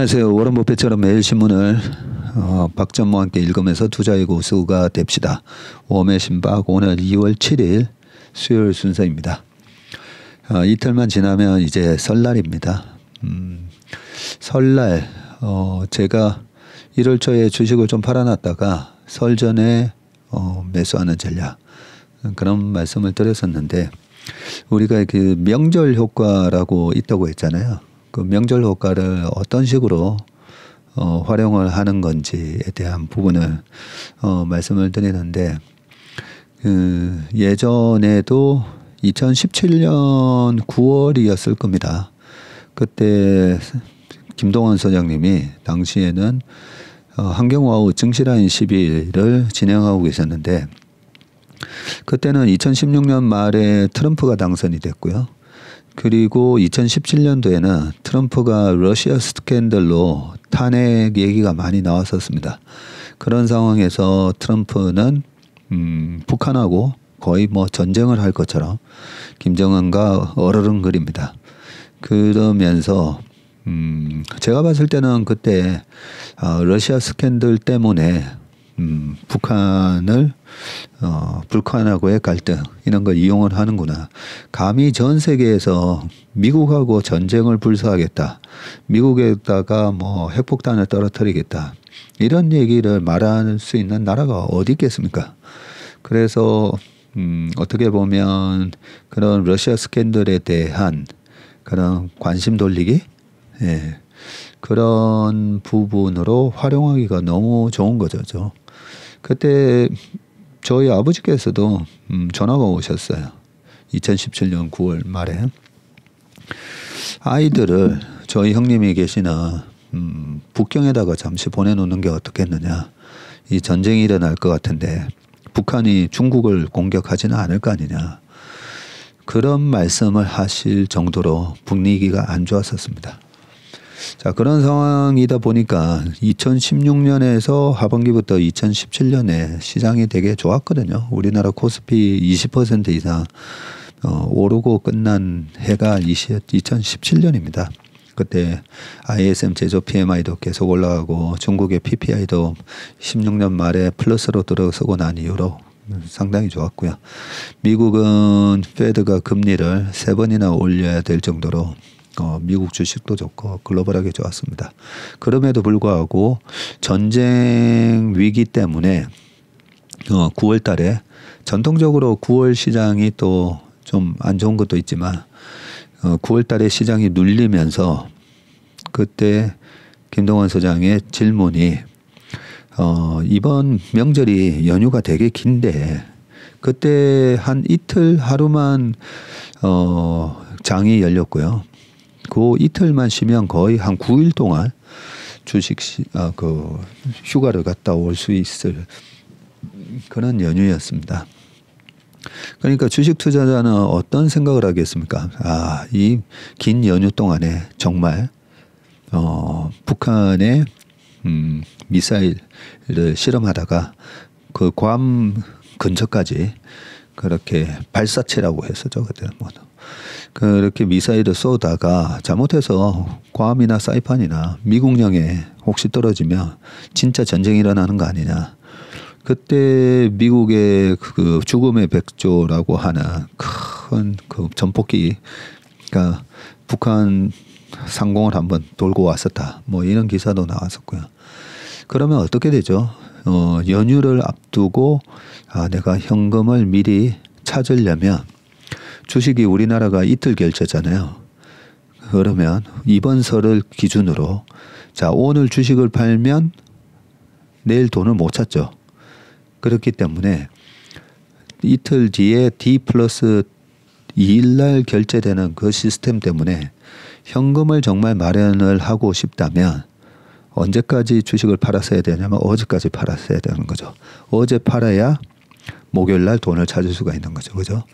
안녕하세요. 워런 버핏처럼 매일 신문을 박전무와 함께 읽으면서 투자의 고수가 됩시다. 웜의 신박 오늘 2월 7일 수요일 순서입니다. 이틀만 지나면 이제 설날입니다. 설날 제가 1월 초에 주식을 좀 팔아놨다가 설 전에 매수하는 전략 그런 말씀을 드렸었는데 우리가 그 명절 효과라고 있다고 했잖아요. 그 명절 효과를 어떤 식으로 활용을 하는 건지에 대한 부분을 말씀을 드리는데 예전에도 2017년 9월이었을 겁니다. 그때 김동원 소장님이 당시에는 한경와우 증시라인 12일을 진행하고 계셨는데 그때는 2016년 말에 트럼프가 당선이 됐고요. 그리고 2017년도에는 트럼프가 러시아 스캔들로 탄핵 얘기가 많이 나왔었습니다. 그런 상황에서 트럼프는 북한하고 거의 뭐 전쟁을 할 것처럼 김정은과 얼얼흥거립니다. 그러면서 제가 봤을 때는 그때 러시아 스캔들 때문에 북한을 북한하고의 갈등 이런 걸 이용을 하는구나. 감히 전 세계에서 미국하고 전쟁을 불사하겠다. 미국에다가 뭐 핵폭탄을 떨어뜨리겠다. 이런 얘기를 말할 수 있는 나라가 어디 있겠습니까? 그래서 어떻게 보면 그런 러시아 스캔들에 대한 그런 관심 돌리기 그런 부분으로 활용하기가 너무 좋은 거죠. 그때 저희 아버지께서도 전화가 오셨어요. 2017년 9월 말에 아이들을 저희 형님이 계시는 북경에다가 잠시 보내놓는 게 어떻겠느냐. 이 전쟁이 일어날 것 같은데 북한이 중국을 공격하지는 않을 거 아니냐. 그런 말씀을 하실 정도로 분위기가 안 좋았었습니다. 자, 그런 상황이다 보니까 2016년에서 하반기부터 2017년에 시장이 되게 좋았거든요. 우리나라 코스피 20% 이상 오르고 끝난 해가 2017년입니다. 그때 ISM 제조 PMI도 계속 올라가고 중국의 PPI도 16년 말에 플러스로 들어서고 난 이후로 상당히 좋았고요. 미국은 페드가 금리를 3번이나 올려야 될 정도로 미국 주식도 좋고 글로벌하게 좋았습니다. 그럼에도 불구하고 전쟁 위기 때문에 9월 달에 전통적으로 9월 시장이 또 좀 안 좋은 것도 있지만 9월 달에 시장이 눌리면서 그때 김동원 소장의 질문이 이번 명절이 연휴가 되게 긴데 그때 한 이틀 하루만 장이 열렸고요. 그 이틀만 쉬면 거의 한 9일 동안 주식 휴가를 갔다 올 수 있을 그런 연휴였습니다. 그러니까 주식 투자자는 어떤 생각을 하겠습니까? 이 긴 연휴 동안에 정말 북한의 미사일을 실험하다가 그 괌 근처까지 그렇게 발사체라고 했었죠. 그때는 그렇게 미사일을 쏘다가 잘못해서 괌이나 사이판이나 미국령에 혹시 떨어지면 진짜 전쟁이 일어나는 거 아니냐. 그때 미국의 그 죽음의 백조라고 하는 큰 그 전폭기가 북한 상공을 한번 돌고 왔었다. 뭐 이런 기사도 나왔었고요. 그러면 어떻게 되죠? 연휴를 앞두고 내가 현금을 미리 찾으려면 주식이 우리나라가 이틀 결제잖아요. 그러면 이번 설을 기준으로 자 오늘 주식을 팔면 내일 돈을 못 찾죠. 그렇기 때문에 이틀 뒤에 D+2일날 결제되는 그 시스템 때문에 현금을 정말 마련을 하고 싶다면 언제까지 주식을 팔았어야 되냐면 어제까지 팔았어야 되는 거죠. 어제 팔아야 목요일날 돈을 찾을 수가 있는 거죠. 그죠?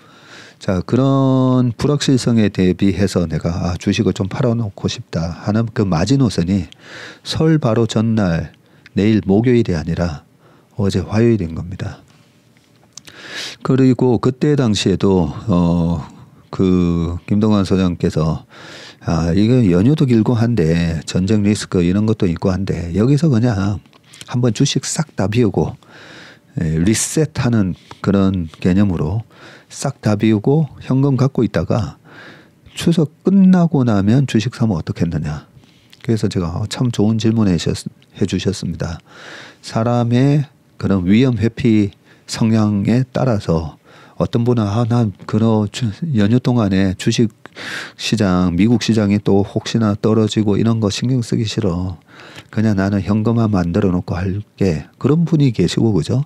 자, 그런 불확실성에 대비해서 내가 주식을 좀 팔아놓고 싶다 하는 그 마지노선이 설 바로 전날 내일 목요일이 아니라 어제 화요일인 겁니다. 그리고 그때 당시에도 그 김동완 소장께서 이거 연휴도 길고 한데 전쟁 리스크 이런 것도 있고 한데 여기서 그냥 한번 주식 싹 다 비우고 리셋하는 그런 개념으로 싹 다 비우고 현금 갖고 있다가 추석 끝나고 나면 주식 사면 어떻겠느냐. 그래서 제가 참 좋은 질문 해주셨습니다. 사람의 그런 위험 회피 성향에 따라서 어떤 분은 난 그런 연휴 동안에 주식 시장, 미국 시장이 또 혹시나 떨어지고 이런 거 신경 쓰기 싫어. 그냥 나는 현금만 만들어 놓고 할게. 그런 분이 계시고, 그죠?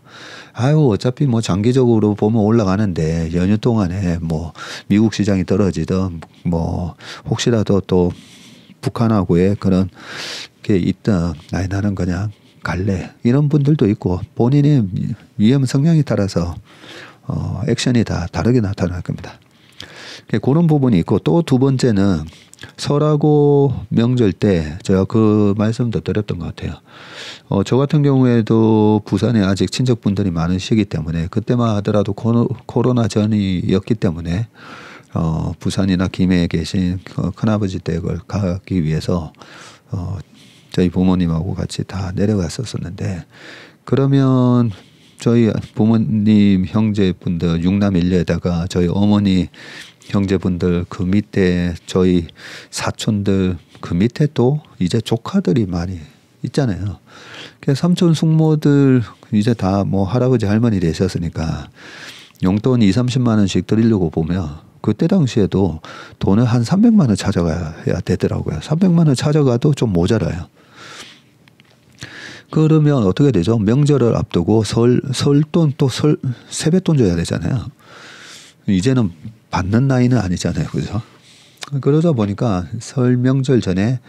아유, 어차피 뭐 장기적으로 보면 올라가는데 연휴 동안에 뭐 미국 시장이 떨어지든 뭐 혹시라도 또 북한하고의 그런 게 있든 나는 그냥 갈래. 이런 분들도 있고 본인의 위험 성향에 따라서 액션이 다 다르게 나타날 겁니다. 그런 부분이 있고 또 두 번째는 설하고 명절 때 제가 그 말씀도 드렸던 것 같아요. 저 같은 경우에도 부산에 아직 친척분들이 많으시기 때문에 그때만 하더라도 코로나 전이었기 때문에 부산이나 김해에 계신 큰아버지 댁을 가기 위해서 저희 부모님하고 같이 다 내려갔었는데 그러면 저희 부모님 형제분들 6남 1녀에다가 저희 어머니 형제분들 그 밑에 저희 사촌들 그 밑에 또 이제 조카들이 많이 있잖아요. 그래서 삼촌 숙모들 이제 다 뭐 할아버지 할머니 되셨으니까 용돈 2~30만 원씩 드리려고 보면 그때 당시에도 돈을 한 300만 원 찾아가야 되더라고요. 300만 원 찾아가도 좀 모자라요. 그러면 어떻게 되죠? 명절을 앞두고 설돈 또 세뱃돈 줘야 되잖아요. 이제는 받는 나이는 아니잖아요. 그죠? 그러다 보니까 설 명절 전에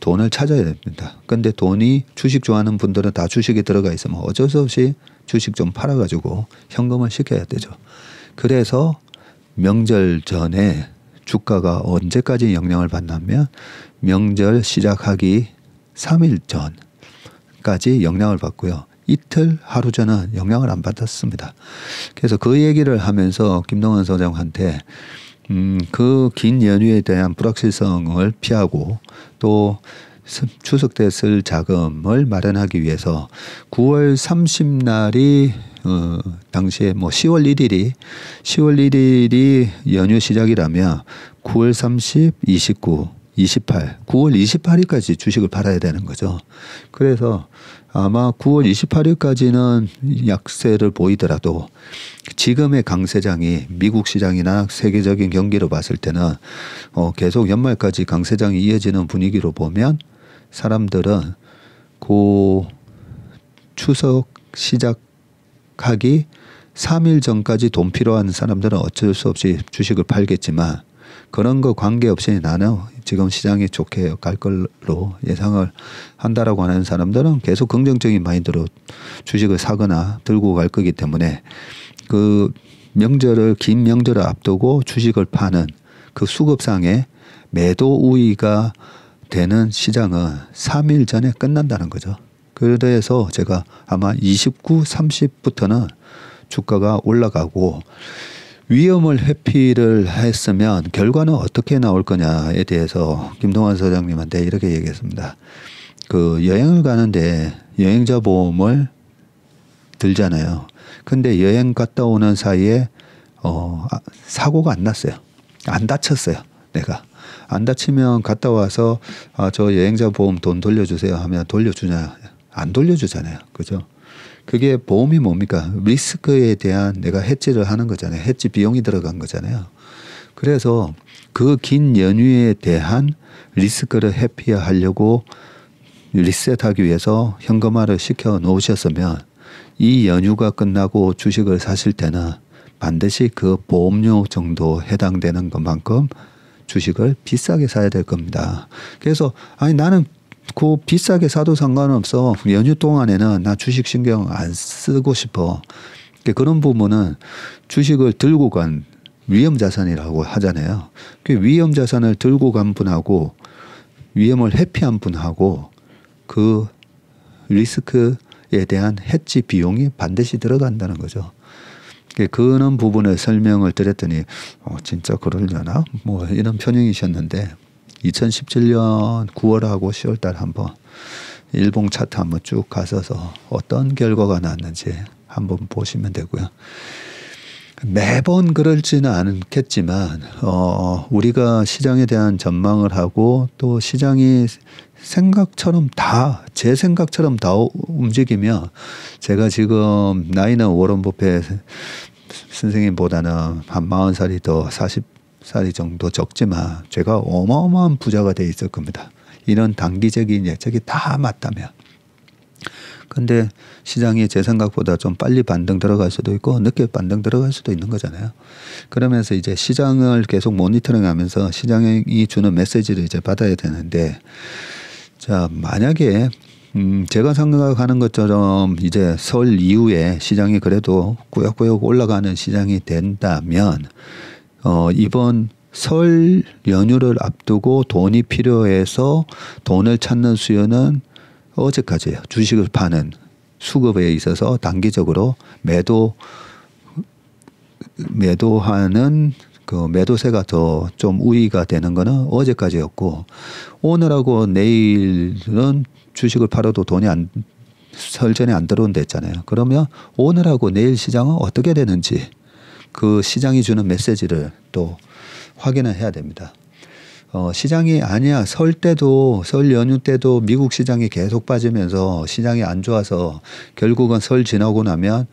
돈을 찾아야 됩니다. 근데 돈이 주식 좋아하는 분들은 다 주식에 들어가 있으면 어쩔 수 없이 주식 좀 팔아가지고 현금을 시켜야 되죠. 그래서 명절 전에 주가가 언제까지 영향을 받냐면 명절 시작하기 3일 전까지 영향을 받고요. 이틀 하루 전은 영향을 안 받았습니다. 그래서 그 얘기를 하면서 김동완 소장한테 그 긴 연휴에 대한 불확실성을 피하고 또 추석 때 쓸 자금을 마련하기 위해서 9월 30날이 당시에 뭐 10월 1일이 연휴 시작이라면 9월 30, 29, 28, 9월 28일까지 주식을 팔아야 되는 거죠. 그래서 아마 9월 28일까지는 약세를 보이더라도 지금의 강세장이 미국 시장이나 세계적인 경기로 봤을 때는 계속 연말까지 강세장이 이어지는 분위기로 보면 사람들은 그 추석 시작하기 3일 전까지 돈 필요한 사람들은 어쩔 수 없이 주식을 팔겠지만 그런 거 관계없이 나는 지금 시장이 좋게 갈 걸로 예상을 한다라고 하는 사람들은 계속 긍정적인 마인드로 주식을 사거나 들고 갈 거기 때문에 그 긴 명절을 앞두고 주식을 파는 그 수급상의 매도 우위가 되는 시장은 3일 전에 끝난다는 거죠. 그래서 제가 아마 29, 30부터는 주가가 올라가고 위험을 회피를 했으면 결과는 어떻게 나올 거냐에 대해서 김동완 소장님한테 이렇게 얘기했습니다. 그 여행을 가는데 여행자 보험을 들잖아요. 근데 여행 갔다 오는 사이에 사고가 안 났어요. 안 다쳤어요. 내가. 안 다치면 갔다 와서 저 여행자 보험 돈 돌려주세요 하면 돌려주냐? 안 돌려주잖아요. 그죠? 그게 보험이 뭡니까? 리스크에 대한 내가 해지를 하는 거잖아요. 해지 비용이 들어간 거잖아요. 그래서 그 긴 연휴에 대한 리스크를 회피하려고 리셋하기 위해서 현금화를 시켜 놓으셨으면 이 연휴가 끝나고 주식을 사실 때는 반드시 그 보험료 정도 해당되는 것만큼 주식을 비싸게 사야 될 겁니다. 그래서 나는 그 비싸게 사도 상관없어. 연휴 동안에는 나 주식 신경 안 쓰고 싶어. 그런 부분은 주식을 들고 간 위험 자산이라고 하잖아요. 그 위험 자산을 들고 간 분하고 위험을 회피한 분하고 그 리스크에 대한 해지 비용이 반드시 들어간다는 거죠. 그런 부분을 설명을 드렸더니 진짜 그러려나? 뭐 이런 편향이셨는데 2017년 9월하고 10월달 한번 일봉 차트 한번 쭉 가셔서 어떤 결과가 났는지 한번 보시면 되고요. 매번 그럴지는 않겠지만 우리가 시장에 대한 전망을 하고 또 시장이 생각처럼 제 생각처럼 다 움직이면 제가 지금 나이는 워런 버핏 선생님보다는 한 40살이 더 40살이 정도 적지만 제가 어마어마한 부자가 돼 있을 겁니다. 이런 단기적인 예측이 다 맞다면. 근데 시장이 제 생각보다 좀 빨리 반등 들어갈 수도 있고 늦게 반등 들어갈 수도 있는 거잖아요. 그러면서 이제 시장을 계속 모니터링하면서 시장이 주는 메시지를 이제 받아야 되는데, 자, 만약에 제가 생각하는 것처럼 이제 설 이후에 시장이 그래도 꾸역꾸역 올라가는 시장이 된다면 이번 설 연휴를 앞두고 돈이 필요해서 돈을 찾는 수요는 어제까지예요. 주식을 파는 수급에 있어서 단기적으로 매도하는 그 매도세가 더 좀 우위가 되는 거는 어제까지였고, 오늘하고 내일은 주식을 팔아도 돈이 설 전에 안 들어온다 했잖아요. 그러면 오늘하고 내일 시장은 어떻게 되는지 그 시장이 주는 메시지를 또 확인을 해야 됩니다. 시장이 아니야. 설 연휴 때도 미국 시장이 계속 빠지면서 시장이 안 좋아서 결국은 설 지나고 나면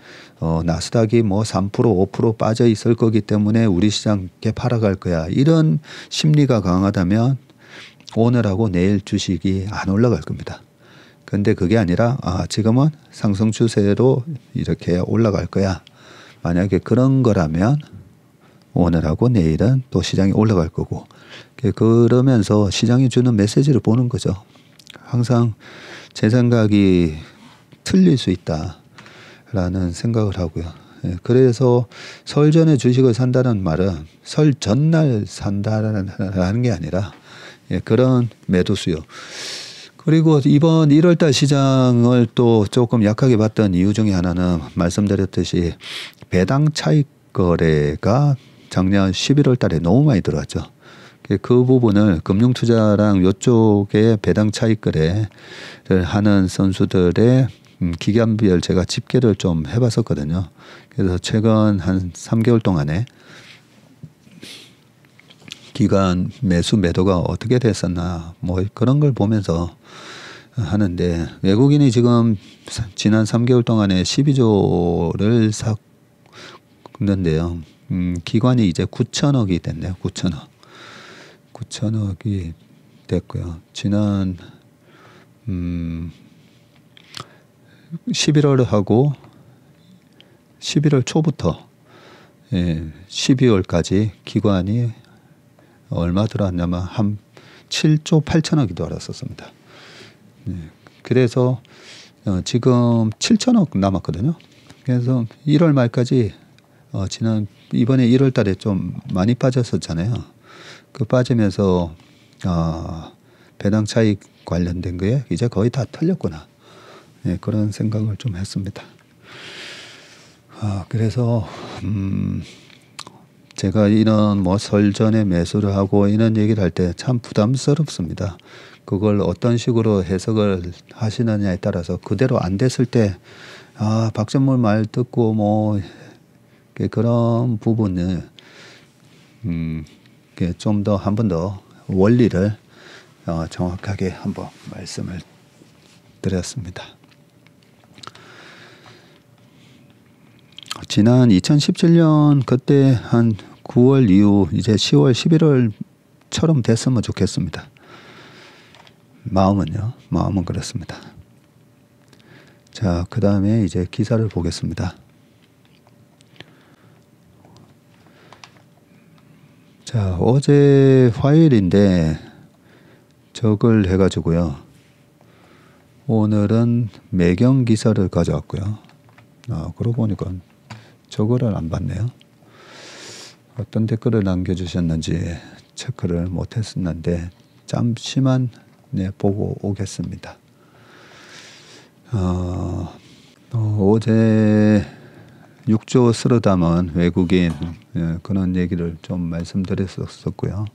나스닥이 뭐 3% 5% 빠져 있을 거기 때문에 우리 시장 개팔아갈 거야. 이런 심리가 강하다면 오늘하고 내일 주식이 안 올라갈 겁니다. 근데 그게 아니라 지금은 상승 추세로 이렇게 올라갈 거야. 만약에 그런 거라면 오늘하고 내일은 또 시장이 올라갈 거고, 그러면서 시장이 주는 메시지를 보는 거죠. 항상 제 생각이 틀릴 수 있다라는 생각을 하고요. 그래서 설 전에 주식을 산다는 말은 설 전날 산다라는 게 아니라 그런 매도 수요. 그리고 이번 1월달 시장을 또 조금 약하게 봤던 이유 중에 하나는 말씀드렸듯이 배당 차익 거래가 작년 11월 달에 너무 많이 들어왔죠. 그 부분을 금융투자랑 이쪽에 배당 차익 거래를 하는 선수들의 기간별 제가 집계를 좀 해봤었거든요. 그래서 최근 한 3개월 동안에 기간 매수 매도가 어떻게 됐었나 뭐 그런 걸 보면서 하는데, 외국인이 지금 지난 3개월 동안에 12조를 샀는데요. 기관이 이제 9천억이 됐네요. 9천억이 됐고요. 지난 11월하고 11월 초부터 12월까지 기관이 얼마 들어왔냐면 한 7조 8천억이 들어왔었습니다. 그래서 지금 7천억 남았거든요. 그래서 1월 말까지 이번에 1월 달에 좀 많이 빠졌었잖아요. 그 빠지면서 배당 차익 관련된 거에 이제 거의 다 털렸구나. 그런 생각을 좀 했습니다. 그래서 제가 이런 뭐 설 전에 매수를 하고 이런 얘기를 할 때 참 부담스럽습니다. 그걸 어떤 식으로 해석을 하시느냐에 따라서 그대로 안 됐을 때 박전몰 말 듣고 뭐 그런 부분을 좀 더 한 번 더 원리를 정확하게 한번 말씀을 드렸습니다. 지난 2017년 그때 한 9월 이후 이제 10월, 11월처럼 됐으면 좋겠습니다. 마음은 그렇습니다. 자, 그 다음에 이제 기사를 보겠습니다. 자, 어제 화요일인데 저걸 해가지고요. 오늘은 매경 기사를 가져왔고요. 그러고 보니까 저거를 안 봤네요. 어떤 댓글을 남겨주셨는지 체크를 못했었는데 잠시만 보고 오겠습니다. 어제 6조 쓸어 담은 외국인 그런 얘기를 좀 말씀드렸었고요.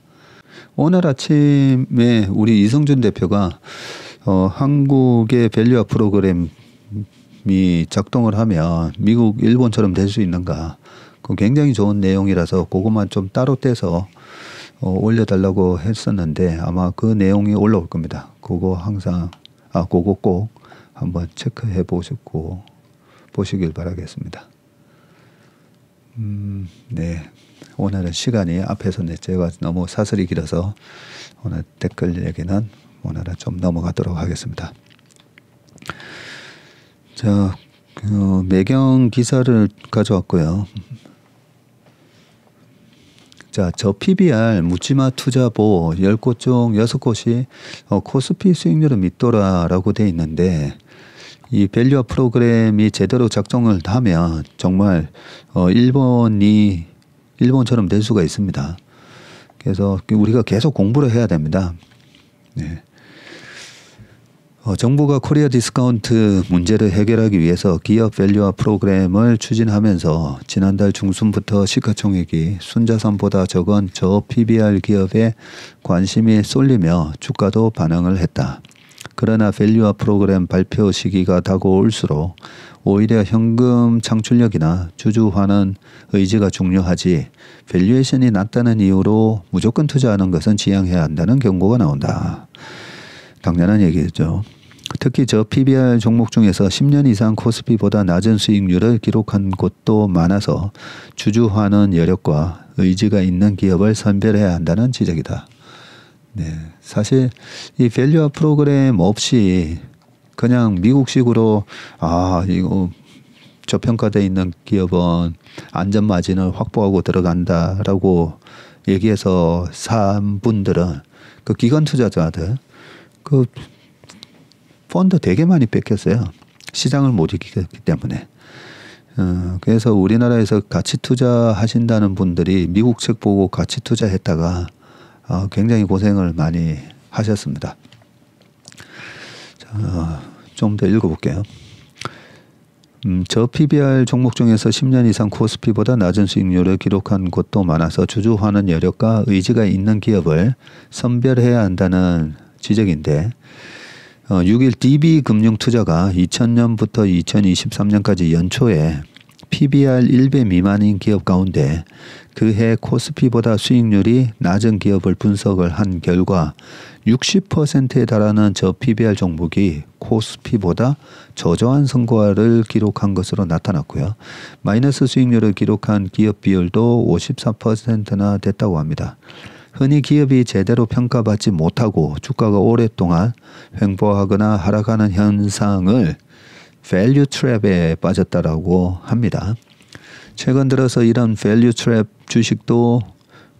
오늘 아침에 우리 이성준 대표가 한국의 밸류업 프로그램이 작동을 하면 미국, 일본처럼 될 수 있는가? 그 굉장히 좋은 내용이라서 그것만 좀 따로 떼서 올려달라고 했었는데 아마 그 내용이 올라올 겁니다. 그거 그거 꼭 한번 체크해 보시길 바라겠습니다. 네. 오늘은 시간이 앞에서 제가 너무 사설이 길어서 오늘 댓글 얘기는 오늘은 좀 넘어가도록 하겠습니다. 자, 매경 기사를 가져왔고요. 자, 저 PBR 묻지마 투자보 10곳 중 6곳이 코스피 수익률을 믿더라라고 돼 있는데 이 밸류업 프로그램이 제대로 작동을 하면 정말 일본처럼 될 수가 있습니다. 그래서 우리가 계속 공부를 해야 됩니다. 네. 정부가 코리아 디스카운트 문제를 해결하기 위해서 기업 밸류업 프로그램을 추진하면서 지난달 중순부터 시가총액이 순자산보다 적은 저 PBR 기업에 관심이 쏠리며 주가도 반응을 했다. 그러나 밸류업 프로그램 발표 시기가 다가올수록 오히려 현금 창출력이나 주주 환원 의지가 중요하지 밸류에이션이 낮다는 이유로 무조건 투자하는 것은 지양해야 한다는 경고가 나온다. 당연한 얘기죠. 특히 저 PBR 종목 중에서 10년 이상 코스피보다 낮은 수익률을 기록한 곳도 많아서 주주 환원 여력과 의지가 있는 기업을 선별해야 한다는 지적이다. 네, 사실 이 밸류업 프로그램 없이 그냥 미국식으로 이거 저평가되어 있는 기업은 안전 마진을 확보하고 들어간다라고 얘기해서 산 분들은 그 기관 투자자들 그 펀드 되게 많이 뺏겼어요. 시장을 못 이기기 때문에. 그래서 우리나라에서 가치 투자하신다는 분들이 미국 책 보고 가치 투자했다가 굉장히 고생을 많이 하셨습니다. 좀 더 읽어볼게요. 저 PBR 종목 중에서 10년 이상 코스피보다 낮은 수익률을 기록한 곳도 많아서 주주 환원 여력과 의지가 있는 기업을 선별해야 한다는 지적인데 6일 DB금융투자가 2000년부터 2023년까지 연초에 PBR 1배 미만인 기업 가운데 그해 코스피보다 수익률이 낮은 기업을 분석을 한 결과 60%에 달하는 저 PBR 종목이 코스피보다 저조한 성과를 기록한 것으로 나타났고요. 마이너스 수익률을 기록한 기업 비율도 54%나 됐다고 합니다. 흔히 기업이 제대로 평가받지 못하고 주가가 오랫동안 횡보하거나 하락하는 현상을 밸류 트랩에 빠졌다라고 합니다. 최근 들어서 이런 밸류 트랩 주식도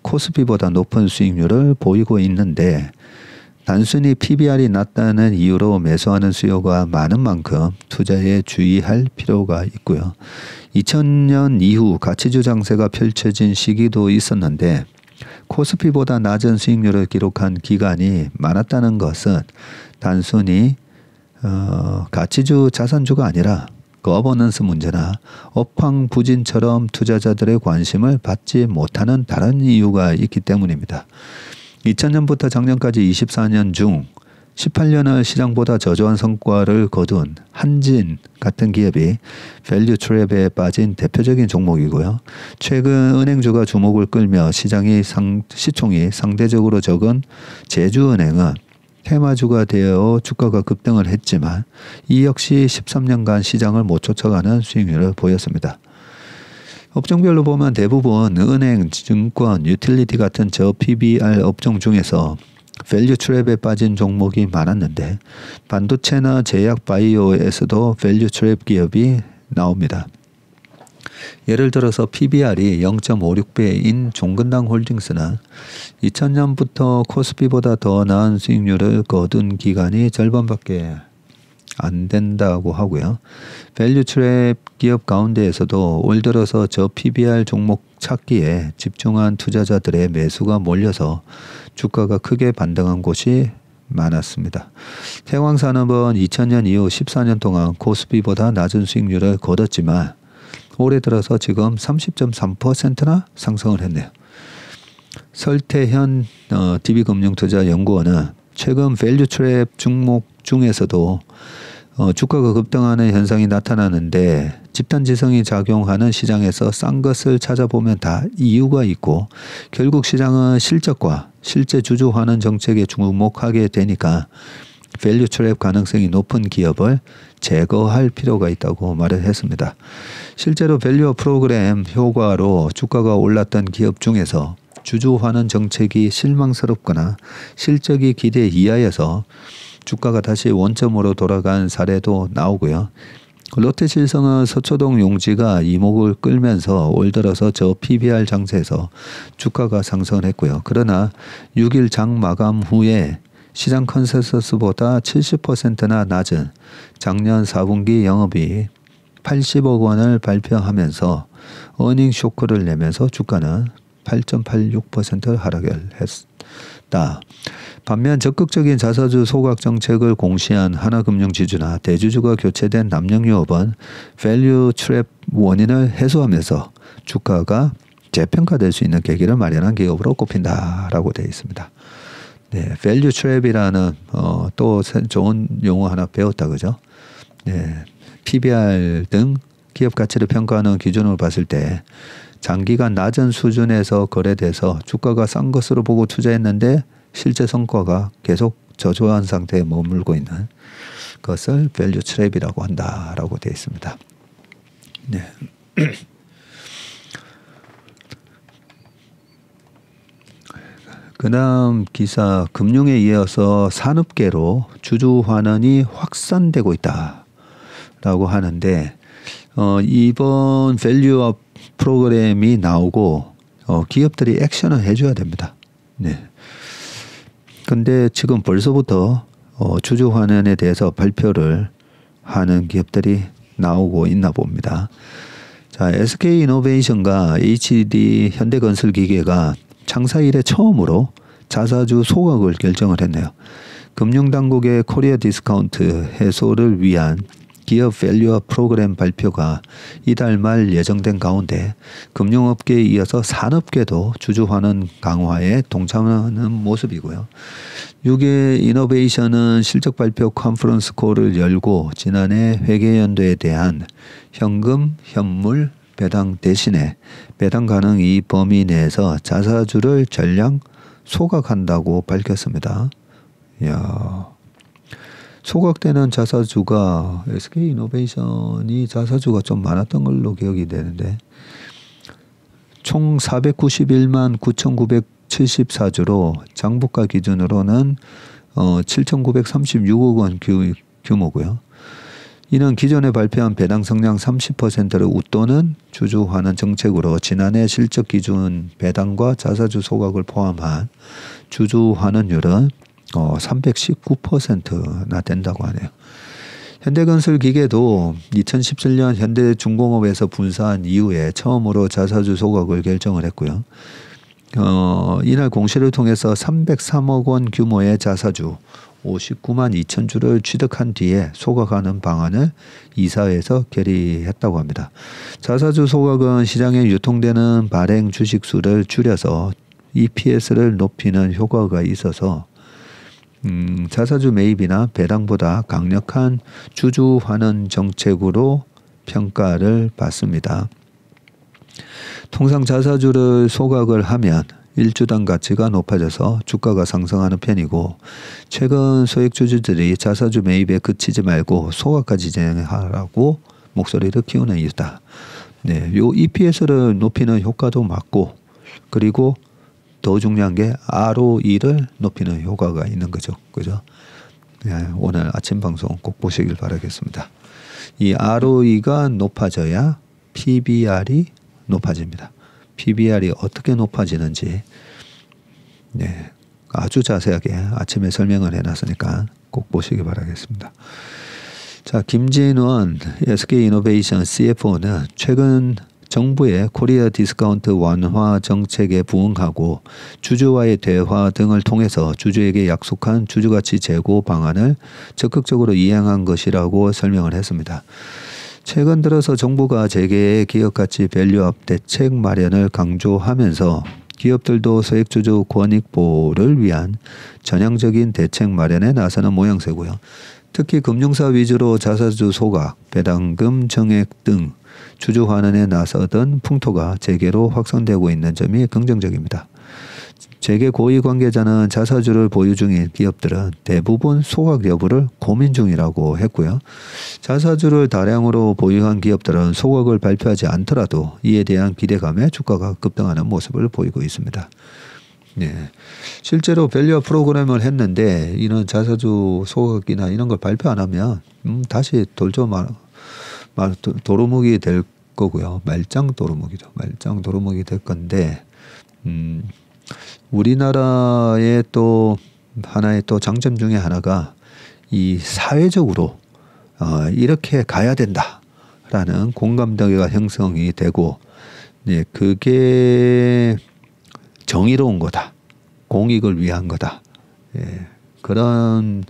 코스피보다 높은 수익률을 보이고 있는데 단순히 PBR이 낮다는 이유로 매수하는 수요가 많은 만큼 투자에 주의할 필요가 있고요. 2000년 이후 가치주 장세가 펼쳐진 시기도 있었는데 코스피보다 낮은 수익률을 기록한 기간이 많았다는 것은 단순히 가치주 자산주가 아니라 거버넌스 문제나 업황 부진처럼 투자자들의 관심을 받지 못하는 다른 이유가 있기 때문입니다. 2000년부터 작년까지 24년 중 18년을 시장보다 저조한 성과를 거둔 한진 같은 기업이 밸류 트랩에 빠진 대표적인 종목이고요. 최근 은행주가 주목을 끌며 시총이 상대적으로 적은 제주은행은 테마주가 되어 주가가 급등을 했지만 이 역시 13년간 시장을 못 쫓아가는 수익률을 보였습니다. 업종별로 보면 대부분 은행, 증권, 유틸리티 같은 저 PBR 업종 중에서 밸류 트랩에 빠진 종목이 많았는데 반도체나 제약 바이오에서도 밸류 트랩 기업이 나옵니다. 예를 들어서 PBR이 0.56배인 종근당 홀딩스는 2000년부터 코스피보다 더 나은 수익률을 거둔 기간이 절반밖에 안 된다고 하고요. 밸류 트랩 기업 가운데에서도 올 들어서 저 PBR 종목 찾기에 집중한 투자자들의 매수가 몰려서 주가가 크게 반등한 곳이 많았습니다. 태광산업은 2000년 이후 14년 동안 코스피보다 낮은 수익률을 거뒀지만 올해 들어서 지금 30.3%나 상승을 했네요. 설태현 DB금융투자연구원은 최근 밸류 트랩 종목 중에서도 주가가 급등하는 현상이 나타나는데 집단지성이 작용하는 시장에서 싼 것을 찾아보면 다 이유가 있고 결국 시장은 실적과 실제 주주 환원 정책에 주목하게 되니까 밸류 트랩 가능성이 높은 기업을 제거할 필요가 있다고 말을 했습니다. 실제로 밸류업 프로그램 효과로 주가가 올랐던 기업 중에서 주주 환원 정책이 실망스럽거나 실적이 기대 이하여서 주가가 다시 원점으로 돌아간 사례도 나오고요. 롯데실성은 서초동 용지가 이목을 끌면서 올 들어서 저 PBR 장세에서 주가가 상승을 했고요. 그러나 6일 장 마감 후에 시장 컨센서스보다 70%나 낮은 작년 4분기 영업이익 80억 원을 발표하면서 어닝 쇼크를 내면서 주가는 8.86% 하락을 했다. 반면 적극적인 자사주 소각 정책을 공시한 하나금융지주나 대주주가 교체된 남영유업은 밸류 트랩 원인을 해소하면서 주가가 재평가될 수 있는 계기를 마련한 기업으로 꼽힌다라고 되어 있습니다. 네, 밸류 트랩이라는 또 좋은 용어 하나 배웠다 그죠? 네, PBR 등 기업 가치를 평가하는 기준으로 봤을 때 장기간 낮은 수준에서 거래돼서 주가가 싼 것으로 보고 투자했는데 실제 성과가 계속 저조한 상태에 머물고 있는 것을 밸류 트랩이라고 한다라고 되어 있습니다. 네. 그다음 기사 금융에 이어서 산업계로 주주 환원이 확산되고 있다라고 하는데 이번 밸류업 프로그램이 나오고 기업들이 액션을 해줘야 됩니다. 네. 근데 지금 벌써부터 주주 환원에 대해서 발표를 하는 기업들이 나오고 있나 봅니다. 자, SK이노베이션과 HD 현대건설기계가 창사 이래 처음으로 자사주 소각을 결정을 했네요. 금융당국의 코리아 디스카운트 해소를 위한 기업 밸류업 프로그램 발표가 이달 말 예정된 가운데 금융업계에 이어서 산업계도 주주 환원 강화에 동참하는 모습이고요. 6일 이노베이션은 실적 발표 컨퍼런스 콜을 열고 지난해 회계연도에 대한 현금, 현물 배당 대신에 배당 가능 이 범위 내에서 자사주를 전량 소각한다고 밝혔습니다. 이야. 소각되는 자사주가 SK이노베이션이 자사주가 좀 많았던 걸로 기억이 되는데 총 491만 9,974주로 장부가 기준으로는 7,936억 원 규모고요. 이는 기존에 발표한 배당 성량 30%를 웃도는 주주 환원 정책으로 지난해 실적 기준 배당과 자사주 소각을 포함한 주주 환원율은 319%나 된다고 하네요. 현대건설 기계도 2017년 현대중공업에서 분사한 이후에 처음으로 자사주 소각을 결정을 했고요. 이날 공시를 통해서 303억 원 규모의 자사주 59만 2천 주를 취득한 뒤에 소각하는 방안을 이사회에서 결의했다고 합니다. 자사주 소각은 시장에 유통되는 발행 주식 수를 줄여서 EPS를 높이는 효과가 있어서 자사주 매입이나 배당보다 강력한 주주 환원 정책으로 평가를 받습니다. 통상 자사주를 소각을 하면 일주당 가치가 높아져서 주가가 상승하는 편이고 최근 소액주주들이 자사주 매입에 그치지 말고 소각까지 진행하라고 목소리를 키우는 이유다. 네, 요 EPS를 높이는 효과도 맞고 그리고 더 중요한 게 ROE를 높이는 효과가 있는 거죠. 그죠? 네, 오늘 아침 방송 꼭 보시길 바라겠습니다. 이 ROE가 높아져야 PBR이 높아집니다. PBR이 어떻게 높아지는지 네, 아주 자세하게 아침에 설명을 해놨으니까 꼭 보시기 바라겠습니다. 자, 김진원 SK이노베이션 CFO는 최근 정부의 코리아 디스카운트 완화 정책에 부응하고 주주와의 대화 등을 통해서 주주에게 약속한 주주가치 제고 방안을 적극적으로 이행한 것이라고 설명을 했습니다. 최근 들어서 정부가 재계의 기업가치 밸류업 대책 마련을 강조하면서 기업들도 소액주주 권익보호를 위한 전향적인 대책 마련에 나서는 모양새고요. 특히 금융사 위주로 자사주 소각, 배당금 정액 등 주주 환원에 나서던 풍토가 재계로 확산되고 있는 점이 긍정적입니다. 재계 고위 관계자는 자사주를 보유 중인 기업들은 대부분 소각 여부를 고민 중이라고 했고요. 자사주를 다량으로 보유한 기업들은 소각을 발표하지 않더라도 이에 대한 기대감에 주가가 급등하는 모습을 보이고 있습니다. 네. 실제로 밸류업 프로그램을 했는데 이런 자사주 소각이나 이런 걸 발표 안 하면 다시 도루묵이 될 거고요. 말짱 도루묵이죠. 말짱 도루묵이 될 건데 우리나라의 또 하나의 또 장점 중에 하나가 이 사회적으로 이렇게 가야 된다라는 공감대가 형성이 되고, 네, 그게 정의로운 거다, 공익을 위한 거다, 예, 그런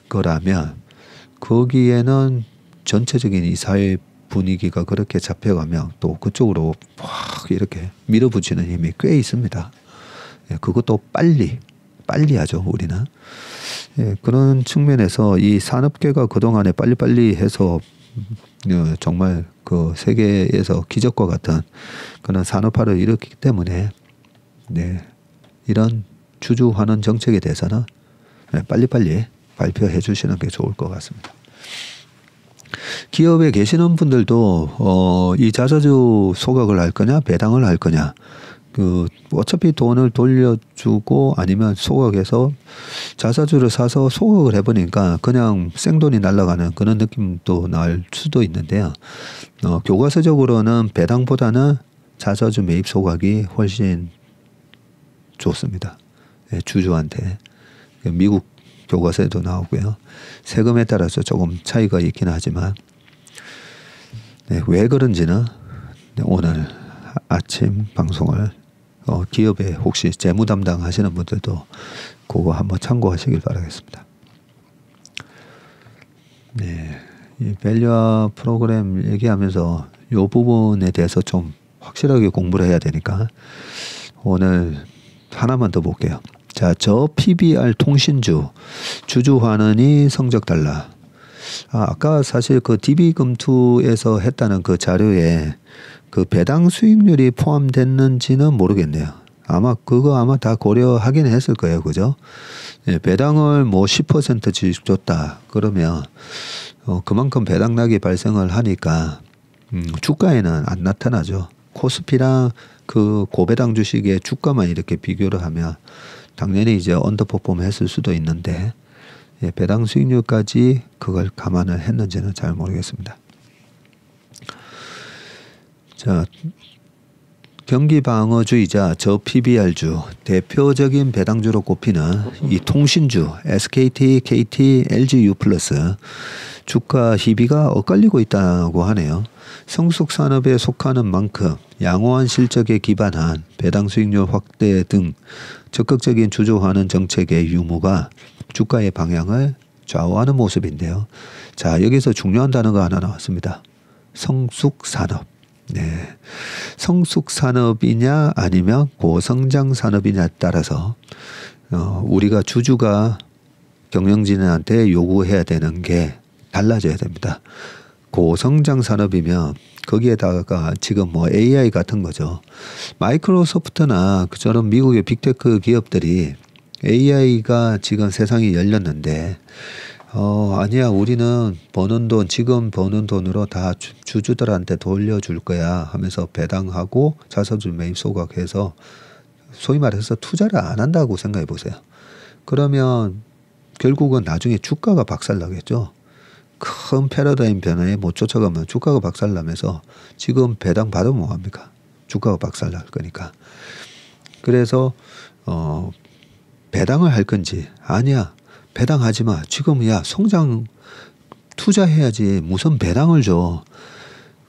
거라면 거기에는 전체적인 이 사회 분위기가 그렇게 잡혀가면 또 그쪽으로 확 이렇게 밀어붙이는 힘이 꽤 있습니다. 예, 그것도 빨리 하죠, 우리는. 예, 그런 측면에서 이 산업계가 그동안에 빨리빨리 해서 정말 그 세계에서 기적과 같은 그런 산업화를 일으켰기 때문에, 네, 이런 주주 환원 정책에 대해서는 빨리빨리 발표해 주시는 게 좋을 것 같습니다. 기업에 계시는 분들도 이 자사주 소각을 할 거냐 배당을 할 거냐, 어차피 돈을 돌려주고 아니면 소각해서 자사주를 사서 소각을 해보니까 그냥 생돈이 날아가는 그런 느낌도 날 수도 있는데요. 교과서적으로는 배당보다는 자사주 매입 소각이 훨씬 좋습니다. 네, 주주한테. 미국 교과서에도 나오고요. 세금에 따라서 조금 차이가 있긴 하지만, 네, 왜 그런지는 오늘 아침 방송을 기업에 혹시 재무 담당하시는 분들도 그거 한번 참고하시길 바라겠습니다. 네, 이 밸류업 프로그램 얘기하면서 이 부분에 대해서 좀 확실하게 공부를 해야 되니까 오늘 하나만 더 볼게요. 자, 저 PBR 통신주 주주 환원이 성적 달라. 아까 사실 그 DB금투에서 했다는 그 자료에 그 배당 수익률이 포함됐는지는 모르겠네요. 아마 다 고려하긴 했을 거예요, 그죠? 예, 배당을 뭐 10%씩 줬다 그러면 그만큼 배당락이 발생을 하니까 주가에는 안 나타나죠. 코스피랑 그 고배당 주식의 주가만 이렇게 비교를 하면 당연히 이제 언더퍼폼 했을 수도 있는데, 예, 배당 수익률까지 그걸 감안을 했는지는 잘 모르겠습니다. 자, 경기방어주의자 저 PBR주 대표적인 배당주로 꼽히는 이 통신주 SKT, KT, LGU 플러스 주가 희비가 엇갈리고 있다고 하네요. 성숙산업에 속하는 만큼 양호한 실적에 기반한 배당 수익률 확대 등 적극적인 주주 환원 정책의 유무가 주가의 방향을 좌우하는 모습인데요. 자, 여기서 중요한 단어가 하나 나왔습니다. 성숙산업. 네, 성숙산업이냐 아니면 고성장 산업이냐에 따라서 우리가 주주가 경영진한테 요구해야 되는 게 달라져야 됩니다. 고성장 산업이면 거기에다가 지금 뭐 AI 같은 거죠. 마이크로소프트나 그처럼 미국의 빅테크 기업들이 AI가 지금 세상이 열렸는데 아니야, 우리는 지금 버는 돈으로 다 주주들한테 돌려줄 거야 하면서 배당하고 자사주 매입 소각해서 소위 말해서 투자를 안 한다고 생각해 보세요. 그러면 결국은 나중에 주가가 박살나겠죠. 큰 패러다임 변화에 못 쫓아가면 주가가 박살나면서 지금 배당 받으면 뭐합니까? 주가가 박살날 거니까. 그래서 배당을 할 건지, 아니야, 배당하지 마. 지금 야, 성장 투자해야지. 무슨 배당을 줘.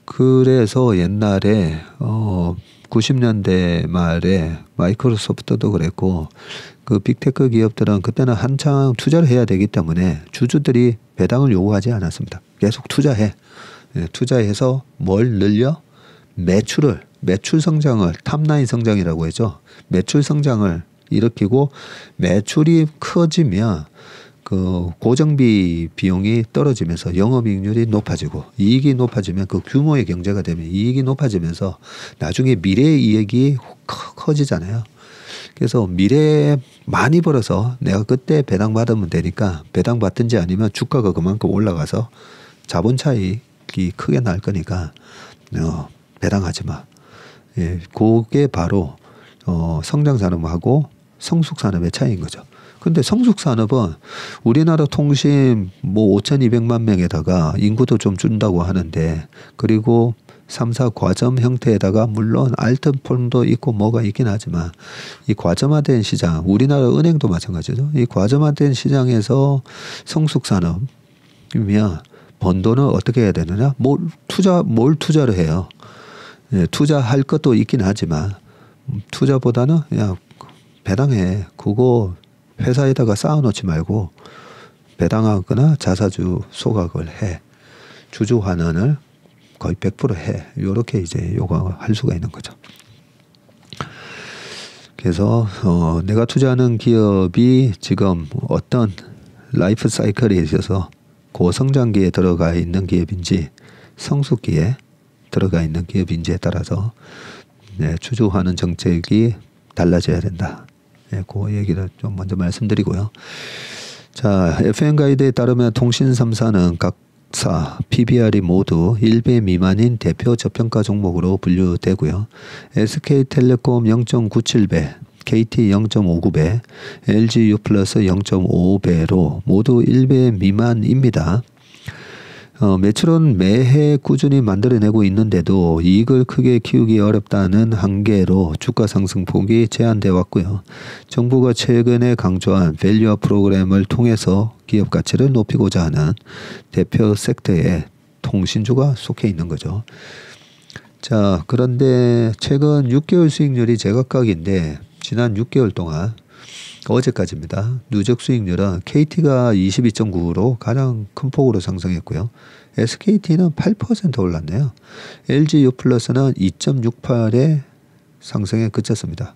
그래서 옛날에 90년대 말에 마이크로소프트도 그랬고 그 빅테크 기업들은 그때는 한창 투자를 해야 되기 때문에 주주들이 배당을 요구하지 않았습니다. 계속 투자해. 투자해서 뭘 늘려? 매출을 매출 성장을 탑라인 성장이라고 하죠. 매출 성장을 일으키고 매출이 커지면 그 고정비 비용이 떨어지면서 영업이익률이 높아지고 이익이 높아지면 그 규모의 경제가 되면 이익이 높아지면서 나중에 미래의 이익이 커지잖아요. 그래서 미래에 많이 벌어서 내가 그때 배당 받으면 되니까 배당 받든지 아니면 주가가 그만큼 올라가서 자본 차익이 크게 날 거니까 배당하지 마. 예, 그게 바로 성장산업하고 성숙산업의 차이인 거죠. 근데 성숙산업은 우리나라 통신 뭐 5,200만 명에다가 인구도 좀 준다고 하는데 그리고 3사 과점 형태에다가 물론 알뜰폰도 있고 뭐가 있긴 하지만 이 과점화된 시장, 우리나라 은행도 마찬가지죠. 이 과점화된 시장에서 성숙산업이면 번 돈은 어떻게 해야 되느냐? 뭘 투자를 해요. 예, 투자할 것도 있긴 하지만 투자보다는 그냥 배당해. 그거 회사에다가 쌓아놓지 말고 배당하거나 자사주 소각을 해. 주주 환원을 거의 100% 해. 요렇게 이제 요구할 수가 있는 거죠. 그래서 내가 투자하는 기업이 지금 어떤 라이프 사이클에 있어서 고성장기에 들어가 있는 기업인지 성숙기에 들어가 있는 기업인지에 따라서 주주 환원 정책이 달라져야 된다. 그 얘기를 좀 먼저 말씀드리고요. 자, FM 가이드에 따르면 통신 3사는 각사 PBR이 모두 1배 미만인 대표 저평가 종목으로 분류되고요. SK텔레콤 0.97배, KT 0.59배, LG U+플러스 0.55배로 모두 1배 미만입니다. 매출은 매해 꾸준히 만들어내고 있는데도 이익을 크게 키우기 어렵다는 한계로 주가 상승폭이 제한되어 왔고요. 정부가 최근에 강조한 밸류업 프로그램을 통해서 기업 가치를 높이고자 하는 대표 섹터에 통신주가 속해 있는 거죠. 자, 그런데 최근 6개월 수익률이 제각각인데 지난 6개월 동안 어제까지입니다. 누적 수익률은 KT가 22.9로 가장 큰 폭으로 상승했고요. SKT는 8% 올랐네요. LG U+는 2.68의 상승에 그쳤습니다.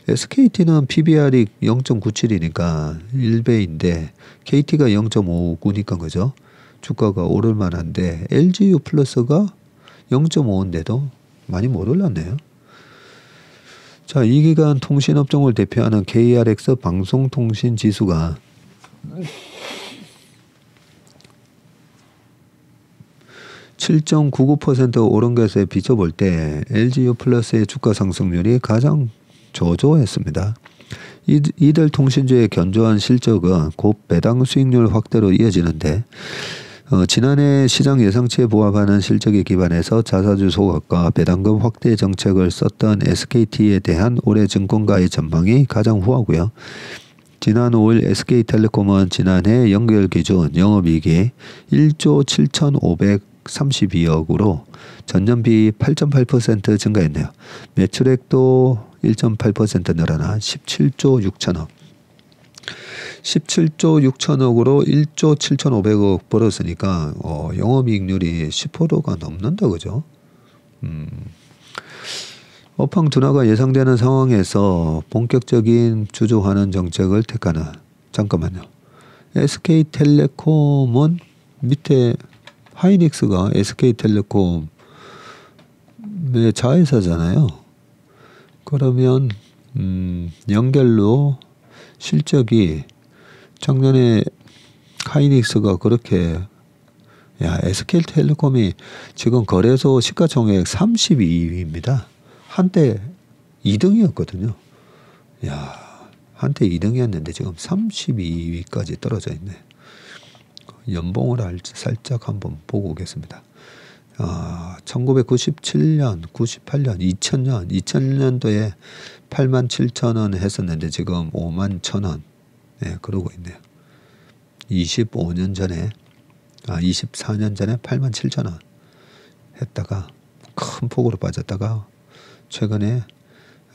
SKT는 PBR이 0.97이니까 1배인데 KT가 0.59니까 그죠? 주가가 오를 만한데 LG U+가 0.5인데도 많이 못 올랐네요. 자, 이 기간 통신업종을 대표하는 KRX 방송통신지수가 7.99% 오른 것에 비춰볼 때 LGU+의 주가 상승률이 가장 저조했습니다. 이들 통신주의 견조한 실적은 곧 배당 수익률 확대로 이어지는데 지난해 시장 예상치에 부합하는 실적에 기반해서 자사주 소각과 배당금 확대 정책을 썼던 SKT에 대한 올해 증권가의 전망이 가장 후하고요. 지난 5일 SK텔레콤은 지난해 연결 기준 영업이익이 1조 7,532억으로 전년비 8.8% 증가했네요. 매출액도 1.8% 늘어나 17조 6천억. 17조 6천억으로 1조 7,500억 벌었으니까 영업이익률이 10%가 넘는다 그죠? 업황 둔화가 예상되는 상황에서 본격적인 주주 환원 정책을 택하는 잠깐만요. SK텔레콤은 밑에 하이닉스가 SK텔레콤의 자회사잖아요. 그러면 연결로 실적이 작년에 하이닉스가 그렇게 SK텔레콤이 지금 거래소 시가총액 32위입니다. 한때 2등이었거든요. 한때 2등이었는데 지금 32위까지 떨어져 있네. 연봉을 살짝 한번 보고 오겠습니다. 1997년, 98년, 2000년도에 87,000원 했었는데 지금 51,000원. 네, 그러고 있네요. 25년 전에, 24년 전에 87,000원 했다가 큰 폭으로 빠졌다가 최근에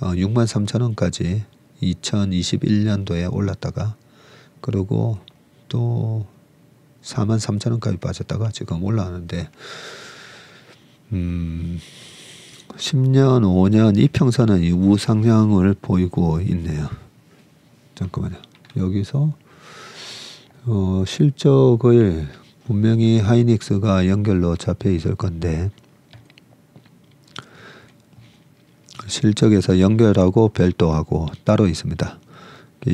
63,000원까지 2021년도에 올랐다가 그리고 또 43,000원까지 빠졌다가 지금 올라가는데 10년, 5년 이평선은 이 우상향을 보이고 있네요. 잠깐만요. 여기서 실적을 분명히 하이닉스가 연결로 잡혀 있을 건데 실적에서 연결하고 별도하고 따로 있습니다.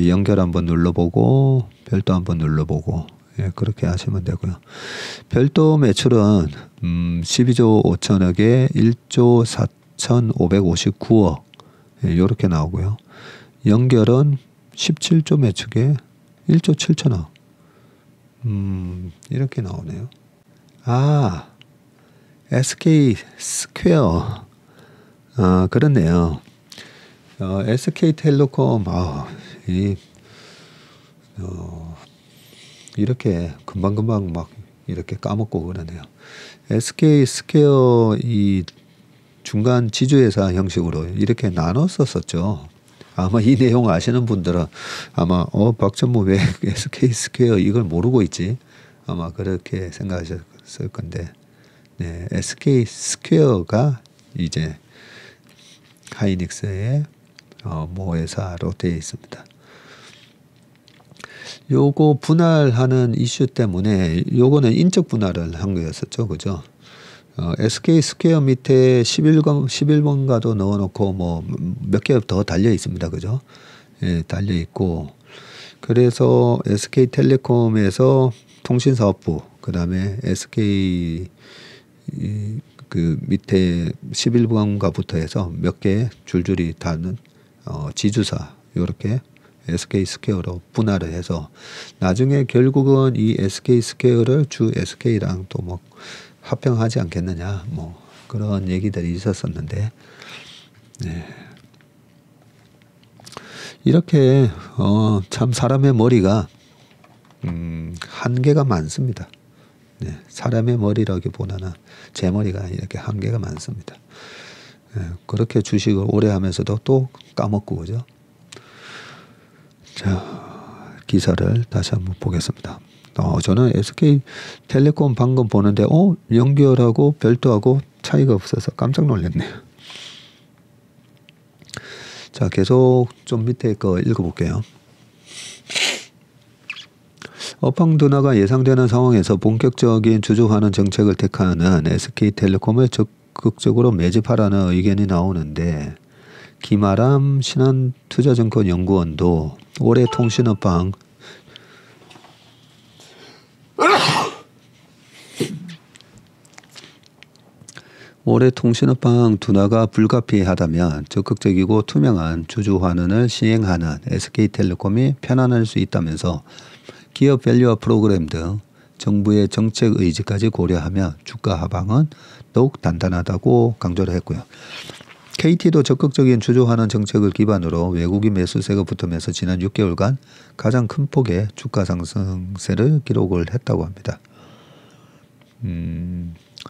연결 한번 눌러보고 별도 한번 눌러보고 예, 그렇게 하시면 되고요. 별도 매출은 12조 5천억에 1조 4,559억 예, 이렇게 나오고요. 연결은 17조 매출에 1조 7천억 이렇게 나오네요. 아, SK 스퀘어 그렇네요. SK텔레콤 이렇게 금방금방 막 이렇게 까먹고 그러네요. SK 스퀘어 이 중간 지주회사 형식으로 이렇게 나눴었었죠. 아마 이 내용 아시는 분들은 아마 박전무 왜 SK 스퀘어 이걸 모르고 있지? 아마 그렇게 생각하셨을 건데 네, SK 스퀘어가 이제 하이닉스의 모회사로 되어 있습니다. 요거 분할하는 이슈 때문에 요거는 인적 분할을 한 거였었죠. 그죠? SK 스퀘어 밑에 11번가도 넣어놓고 뭐 몇 개 더 달려 있습니다. 그죠? 예, 달려 있고 그래서 SK텔레콤에서 통신사업부 그 다음에 SK 그 밑에 11번가부터 해서 몇 개 줄줄이 다는 지주사 요렇게 SK 스퀘어로 분할을 해서 나중에 결국은 이 SK 스퀘어를 주 SK랑 또 뭐 합병하지 않겠느냐 뭐 그런 얘기들이 있었었는데 네. 이렇게 참 사람의 머리가 한계가 많습니다. 네. 사람의 머리라기보다는 제 머리가 이렇게 한계가 많습니다. 네. 그렇게 주식을 오래 하면서도 또 까먹고 그죠? 자, 기사를 다시 한번 보겠습니다. 저는 SK텔레콤 방금 보는데 연결하고 별도하고 차이가 없어서 깜짝 놀랐네요. 자, 계속 좀 밑에 거 읽어볼게요. 업황 둔화가 예상되는 상황에서 본격적인 주주환원 정책을 택하는 SK텔레콤을 적극적으로 매집하라는 의견이 나오는데 김아람 신한투자증권연구원도 올해 통신업황 둔화가 불가피하다면 적극적이고 투명한 주주환원을 시행하는 SK텔레콤이 편안할 수 있다면서 기업 밸류업 프로그램 등 정부의 정책 의지까지 고려하며 주가 하방은 더욱 단단하다고 강조를 했고요. KT도 적극적인 주주환원 정책을 기반으로 외국인 매수세가 붙으면서 지난 6개월간 가장 큰 폭의 주가 상승세를 기록을 했다고 합니다.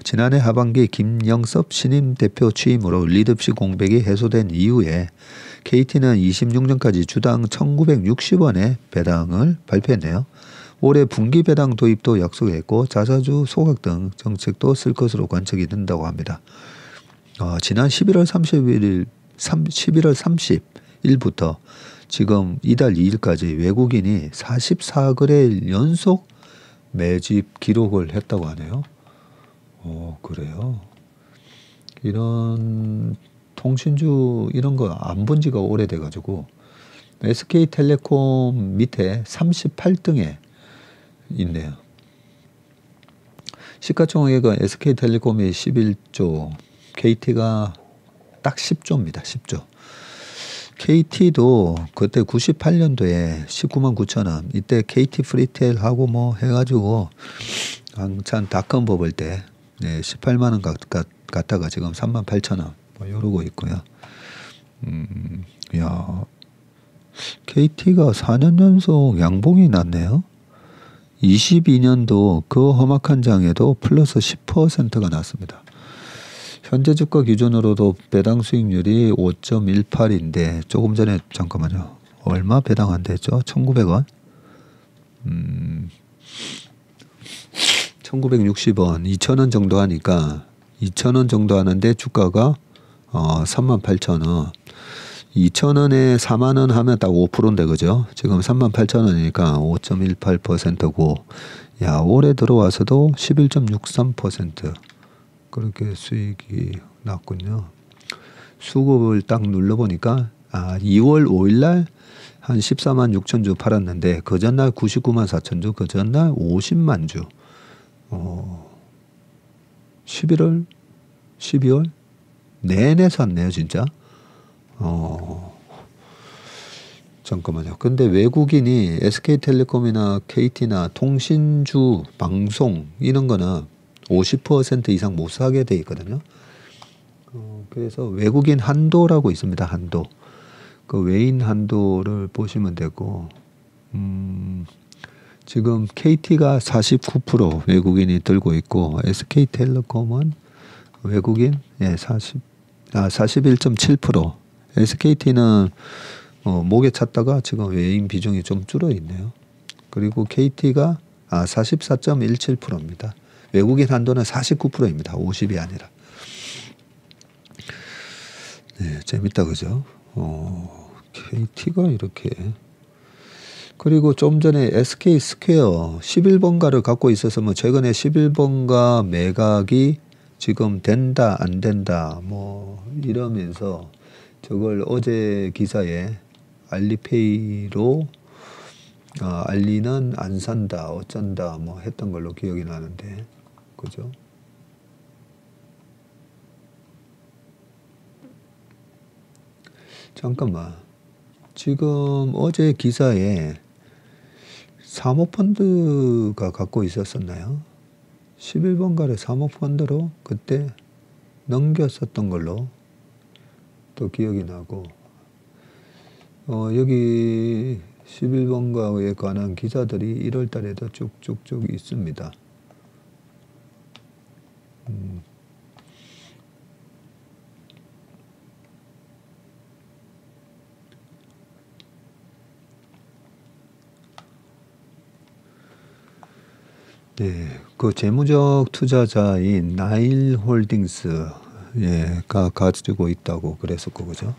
지난해 하반기 김영섭 신임 대표 취임으로 리더십 공백이 해소된 이후에 KT는 26년까지 주당 1,960원의 배당을 발표했네요. 올해 분기 배당 도입도 약속했고 자사주 소각 등 정책도 쓸 것으로 관측이 된다고 합니다. 지난 11월 30일부터 지금 이달 2일까지 외국인이 44거래일 연속 매집 기록을 했다고 하네요. 그래요? 이런 통신주 이런 거 안 본 지가 오래돼가지고 SK텔레콤 밑에 38등에 있네요. 시가총액은 SK텔레콤이 11조, KT가 딱 10조입니다. 10조. KT도 그때 98년도에 19만 9천 원, 이때 KT 프리테일하고 뭐 해가지고 한참 닷컴 뽑을 때 18만 원 갔다가 지금 3만 8천 원 뭐 이러고 있고요. 야, KT가 4년 연속 양봉이 났네요. 22년도 그 험악한 장에도 플러스 10%가 났습니다. 현재 주가 기준으로도 배당 수익률이 5.18인데 조금 전에 잠깐만요. 얼마 배당 안 됐죠? 1,900원? 1,960원, 2,000원 정도 하니까 2,000원 정도 하는데 주가가 38,000원. 2,000원에 4만원 하면 딱 5%인데, 그죠? 지금 38,000원이니까 5.18%고, 야, 올해 들어와서도 11.63% 그렇게 수익이 났군요. 수급을 딱 눌러보니까, 2월 5일날 한 14만 6천 주 팔았는데, 그 전날 99만 4천 주, 그 전날 50만 주. 11월, 12월 내내 샀네요, 진짜. 잠깐만요. 근데 외국인이 SK텔레콤이나 KT나 통신주, 방송 이런 거는 50% 이상 못 사게 돼 있거든요. 그래서 외국인 한도라고 있습니다. 한도. 그 외인 한도를 보시면 되고, 지금 KT가 49% 외국인이 들고 있고, SK텔레콤은 외국인 41.7%. SKT는 목에 찼다가 지금 외인 비중이 좀 줄어 있네요. 그리고 KT가 44.17%입니다. 외국인 한도는 49%입니다. 50이 아니라. 네, 재밌다, 그죠? KT가 이렇게. 그리고 좀 전에 SK 스퀘어 11번가를 갖고 있었으면 최근에 11번가 매각이 지금 된다, 안 된다, 뭐 이러면서 저걸 어제 기사에 알리페이로 알리는 안 산다, 어쩐다, 뭐 했던 걸로 기억이 나는데, 그죠? 잠깐만. 지금 어제 기사에 사모펀드가 갖고 있었었나요? 11번가를 사모펀드로 그때 넘겼었던 걸로 또 기억이 나고, 여기 11번가에 관한 기사들이 1월 달에도 쭉쭉쭉 있습니다. 네, 그 재무적 투자자인 나일홀딩스가 가지고 있다고 그랬었고, 그죠?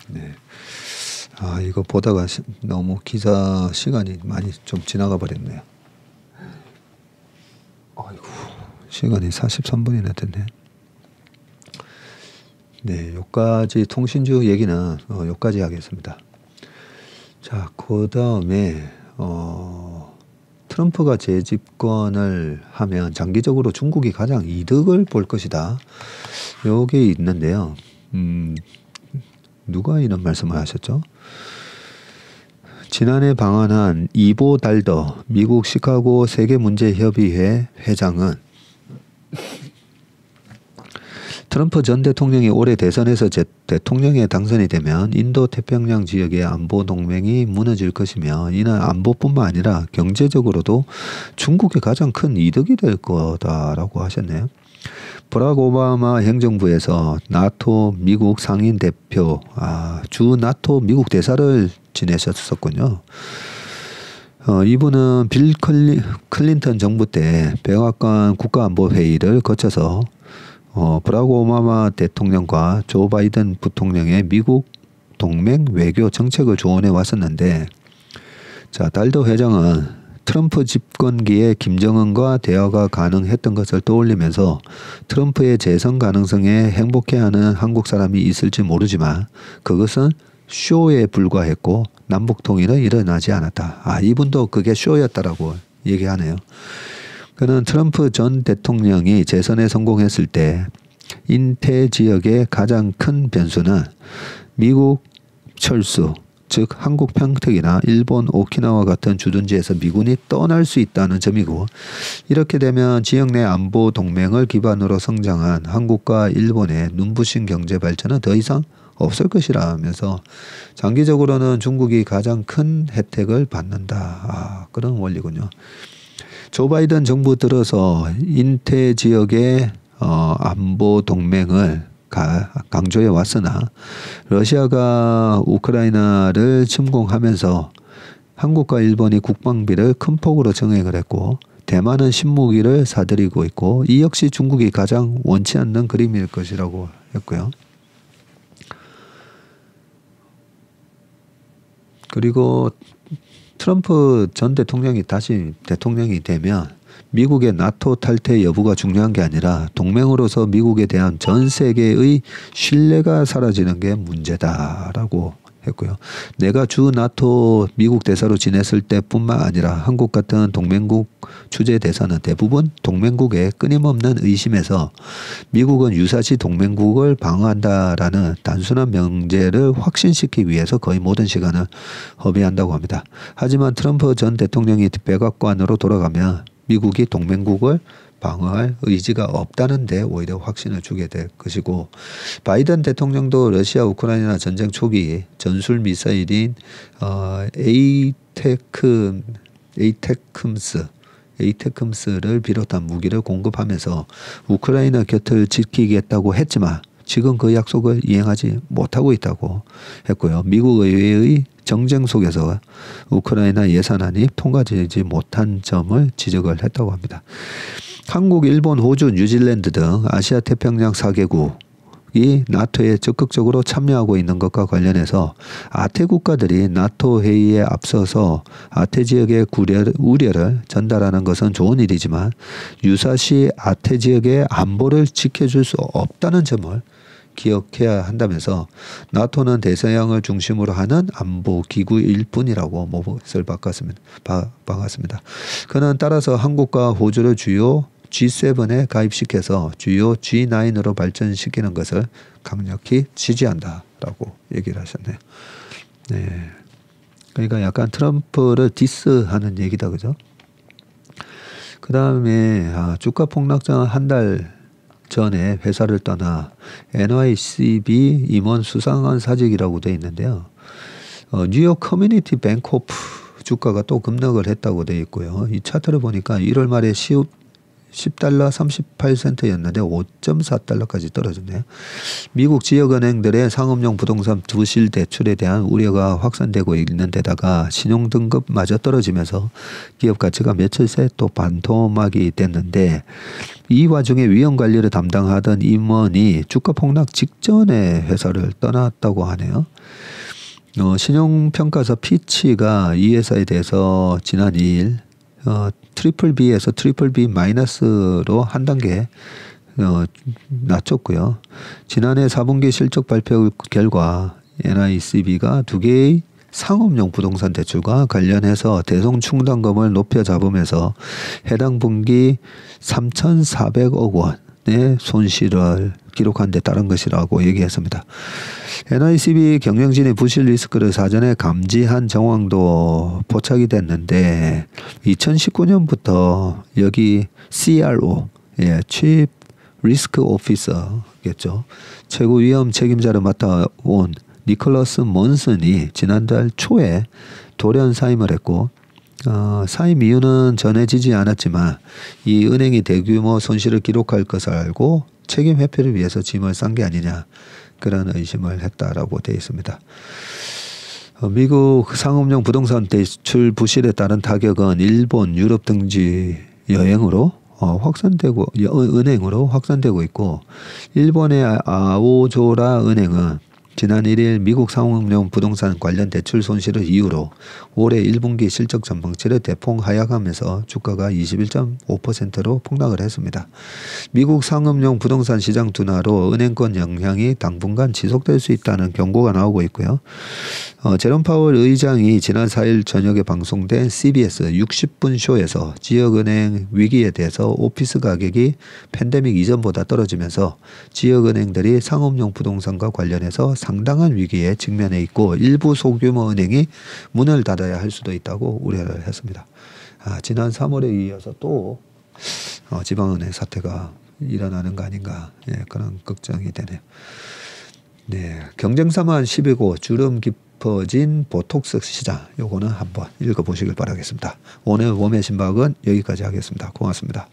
네. 이거 보다가 너무 기사 시간이 많이 좀 지나가 버렸네요. 아이고, 시간이 43분이나 됐네. 네, 여기까지 통신주 얘기는 여기까지 하겠습니다. 자, 그 다음에 트럼프가 재집권을 하면 장기적으로 중국이 가장 이득을 볼 것이다. 요게 있는데요. 누가 이런 말씀을 하셨죠? 지난해 방한한 이보 달더 미국 시카고 세계문제협의회 회장은 트럼프 전 대통령이 올해 대선에서 대통령에 당선이 되면 인도 태평양 지역의 안보 동맹이 무너질 것이며 이는 안보뿐만 아니라 경제적으로도 중국의 가장 큰 이득이 될 거다라고 하셨네요. 버락 오바마 행정부에서 나토 미국 상임 대표, 주 나토 미국 대사를 지내셨었군요. 이분은 빌 클린턴 정부 때 백악관 국가안보회의를 거쳐서 버락 오바마 대통령과 조 바이든 부통령의 미국 동맹 외교 정책을 조언해 왔었는데, 자, 달더 회장은 트럼프 집권기에 김정은과 대화가 가능했던 것을 떠올리면서 트럼프의 재선 가능성에 행복해하는 한국 사람이 있을지 모르지만 그것은 쇼에 불과했고 남북 통일은 일어나지 않았다. 이분도 그게 쇼였다라고 얘기하네요. 그는 트럼프 전 대통령이 재선에 성공했을 때 인태 지역의 가장 큰 변수는 미국 철수, 즉 한국 평택이나 일본 오키나와 같은 주둔지에서 미군이 떠날 수 있다는 점이고, 이렇게 되면 지역 내 안보 동맹을 기반으로 성장한 한국과 일본의 눈부신 경제 발전은 더 이상 없을 것이라면서 장기적으로는 중국이 가장 큰 혜택을 받는다. 그런 원리군요. 조 바이든 정부 들어서 인태 지역의 안보 동맹을 강조해 왔으나 러시아가 우크라이나를 침공하면서 한국과 일본이 국방비를 큰 폭으로 증액을 했고 대만은 신무기를 사들이고 있고 이 역시 중국이 가장 원치 않는 그림일 것이라고 했고요. 그리고 트럼프 전 대통령이 다시 대통령이 되면 미국의 나토 탈퇴 여부가 중요한 게 아니라 동맹으로서 미국에 대한 전 세계의 신뢰가 사라지는 게 문제다라고 했고요. 내가 주 나토 미국 대사로 지냈을 때뿐만 아니라 한국 같은 동맹국 주재 대사는 대부분 동맹국의 끊임없는 의심에서 미국은 유사시 동맹국을 방어한다라는 단순한 명제를 확신시키기 위해서 거의 모든 시간을 허비한다고 합니다. 하지만 트럼프 전 대통령이 백악관으로 돌아가면 미국이 동맹국을 방어할 의지가 없다는 데 오히려 확신을 주게 될 것이고 바이든 대통령도 러시아 우크라이나 전쟁 초기 전술 미사일인 에이테크음스를 비롯한 무기를 공급하면서 우크라이나 곁을 지키겠다고 했지만 지금 그 약속을 이행하지 못하고 있다고 했고요. 미국 의회의 정쟁 속에서 우크라이나 예산안이 통과되지 못한 점을 지적을 했다고 합니다. 한국, 일본, 호주, 뉴질랜드 등 아시아 태평양 4개국이 나토에 적극적으로 참여하고 있는 것과 관련해서 아태 국가들이 나토 회의에 앞서서 아태 지역의 우려를 전달하는 것은 좋은 일이지만 유사시 아태 지역의 안보를 지켜줄 수 없다는 점을 기억해야 한다면서 나토는 대서양을 중심으로 하는 안보 기구일 뿐이라고 못을 박았습니다. 그는 따라서 한국과 호주를 주요 G7에 가입시켜서 주요 G9으로 발전시키는 것을 강력히 지지한다라고 얘기를 하셨네요. 네. 그러니까 약간 트럼프를 디스하는 얘기다, 그죠? 그 다음에 주가 폭락전 한 달 전에 회사를 떠나 NYCB 임원 수상한 사직이라고 돼 있는데요. 뉴욕 커뮤니티 뱅코프 주가가 또 급락을 했다고 돼 있고요. 이 차트를 보니까 1월 말에 10달러 38센트였는데 5.4달러까지 떨어졌네요. 미국 지역은행들의 상업용 부동산 부실 대출에 대한 우려가 확산되고 있는 데다가 신용등급마저 떨어지면서 기업 가치가 며칠 새 또 반토막이 됐는데 이 와중에 위험관리를 담당하던 임원이 주가 폭락 직전에 회사를 떠났다고 하네요. 신용평가사 피치가 이 회사에 대해서 지난 2일 트리플 B에서 트리플 B 마이너스로 한 단계 낮췄고요. 지난해 4분기 실적 발표 결과 NICB가 두 개의 상업용 부동산 대출과 관련해서 대송 충당금을 높여 잡으면서 해당 분기 3,400억 원의 손실을 기록한 데 따른 것이라고 얘기했습니다. NICB 경영진의 부실 리스크를 사전에 감지한 정황도 포착이 됐는데 2019년부터 여기 CRO, Chief Risk Officer겠죠. 최고 위험 책임자를 맡아온 니콜러스 먼슨이 지난달 초에 돌연 사임을 했고 사임 이유는 전해지지 않았지만 이 은행이 대규모 손실을 기록할 것을 알고 책임 회피를 위해서 짐을 싼 게 아니냐 그런 의심을 했다라고 되어 있습니다. 미국 상업용 부동산 대출 부실에 따른 타격은 일본, 유럽 등지 은행으로 확산되고 있고 일본의 아오조라 은행은 지난 1일 미국 상업용 부동산 관련 대출 손실을 이유로 올해 1분기 실적 전망치를 대폭 하락하면서 주가가 21.5%로 폭락을 했습니다. 미국 상업용 부동산 시장 둔화로 은행권 영향이 당분간 지속될 수 있다는 경고가 나오고 있고요. 제롬 파월 의장이 지난 4일 저녁에 방송된 CBS 60분 쇼에서 지역은행 위기에 대해서 오피스 가격이 팬데믹 이전보다 떨어지면서 지역은행들이 상업용 부동산과 관련해서 상당한 위기에 직면해 있고 일부 소규모 은행이 문을 닫아야 할 수도 있다고 우려를 했습니다. 지난 3월에 이어서 또 지방은행 사태가 일어나는 거 아닌가 그런 걱정이 되네요. 네, 경쟁사만 10이고 주름 깊어진 보톡스 시장 요거는 한번 읽어보시길 바라겠습니다. 오늘 웜의 신박은 여기까지 하겠습니다. 고맙습니다.